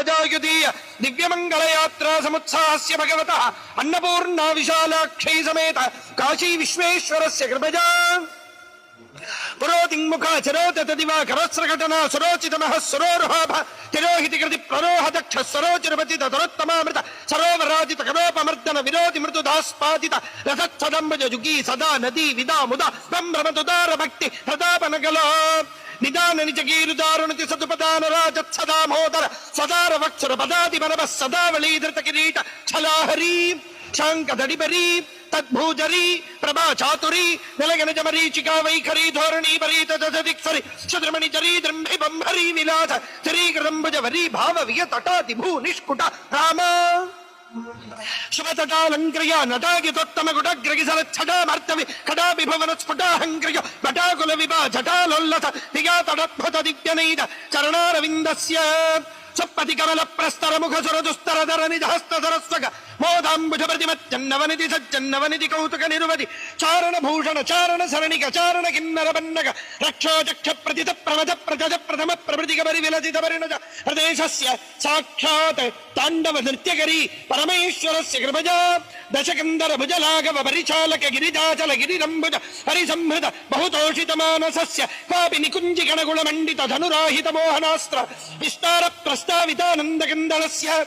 प्रजायुदीय दिव्यमंगलयात्रा समुत्साहस्य भगवतः अन्नपूर्णा विशालाक्षै समेत काशी विश्वेश्वरस्य कृपया पुरोतिमुखाचरोत दिवाकरस्रघटना सुरोचितमः सुरोरुहाभ तिरोहिति कृति प्ररोह दक्ष सरोचिरपतित तरोत्तमामृत सरोवराजित करोपमर्दन विरोधि मृदुदास्पादित रथच्छदम्बज जुगी सदा नदी विदा मुदा ब्रह्ममतुदार भक्ति प्रतापनगला निदान निजगीरुदारुणति सदुपदान राजत्सदा मोदर सदार वक्षुर पदाति मनवः सदावलीधृत किरीट छलाहरी शांकदडिबरी तद्भूजरी प्रभा चातुरी निलगनज मरीचिका वैखरी धोरणी परीत दिक्सरि शद्रमणि चरी द्रंभि बंभरी विलास श्रीकृतंबुज वरी भाव वियतटाति भू निष्कुट राम शुभतटालंक्रिय नटागितोत्तम गुडग्रगिसरच्छटा मर्तवि कटा विभवन स्फुटाहंक्रिय भटाकुल विभा जटालोल्लस दिगातडद्भुत दिव्यनैद चरणारविन्दस्य सप्पति कमल प्रस्तर मुख सुर दुस्तर धर निज हस्त सरस्वग मोदांबुज प्रतिमज्जन्नवनिधि सज्जन्नवनिधि कौतुक निर्वधि चारण भूषण चारण सरणिक चारण किन्नर बन्नग रक्षो चक्ष प्रतित प्रमथ प्रजज प्रथम प्रभृतिक परिविलसित परिणज प्रदेशस्य साक्षात् तांडव नृत्यकरी परमेश्वरस्य कृपया दशकंदर भुजलाघव परिचालक गिरिजाचल गिरिरंबुज हरिसंहृत बहुतोषित मानसस्य क्वापि निकुंजिगण गुणमंडित धनुराहित मोहनास्त्र विस्तार प्रस्तावितानंदकंदलस्य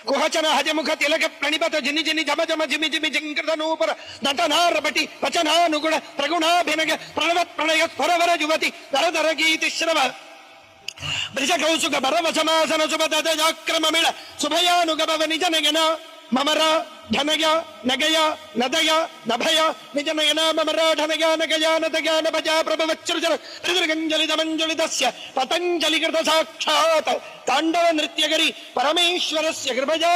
कुहचन हजमुख तिलक प्रणिपत जिनि जिनि जम जम जिमि जिमि जिंकृत नूपुर नटनारपटि वचनानुगुण प्रगुणाभिनग प्रणवत् प्रणय स्फुरवर युवति दरदर गीति श्रव वृषकौसुक बरवसमासन सुभदजाक्रममिळ सुभयानुगभव निजनयन ममर ढनय नगय नदय नभय निजनयन ममर ढनय नगय नदय नभजा प्रभवच्चृजन त्रिदृगञ्जलितमञ्जुलितस्य पतञ्जलिकृत साक्षात् ताण्डव नृत्यकरी परमेश्वरस्य कृपया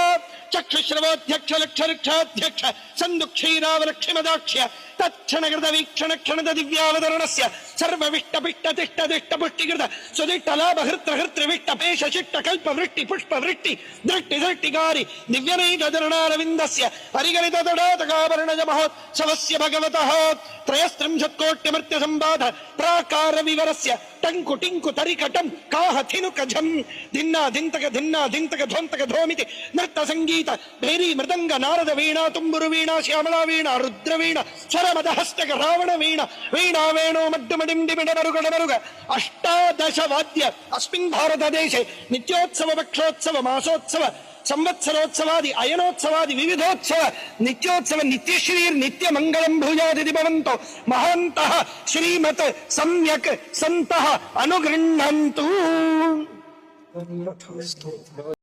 चक्षुश्रवोध्यक्ष लक्षऋक्षाध्यक्ष सन्दुक्षीरावलक्षिमदाक्ष्य तत्क्षणकृत वीक्षण क्षणद दिव्यावतरणस्य सर्वविष्टपिष्ट तिष्ट दिष्ट पुष्टिकृत सुदिष्टलाभ हृत्र हृत्रिविष्ट पेश शिष्ट कल्प वृष्टि पुष्प वृष्टि दृष्टि दृष्टिकारी दिव्यनैतचरणारविन्दस्य हरिगलित तडातकाभरणज महोत्सवस्य भगवतः त्रयस्त्रिंशत्कोट्यमर्त्य संबाध प्राकार विवरस्य टंकु टिंकु तरिकटं काहथिनुक झं धिन्ना धिंतक ध्वंतक धोमिति नृत्य संगीत भैरी मृदंग नारद वीणा तुम्बुरु वीणा श्यामला वीणा रुद्र वीणा स्वरमद हस्तक रावण वीणा वीणा वेणु मड्डमडिंडिमिड मरुग अष्टादश वाद्य अस्मिन् भारत देशे नित्योत्सव पक्षोत्सव मासोत्सव संवत्सरोत्सवादि अयनोत्सवादि विविधोत्सव नित्योत्सव नित्यश्रीर् नित्य मंगलम भूयादिति भवन्तो महान्तः श्रीमत् सम्यक् सन्तः अनुगृह्णन्तु।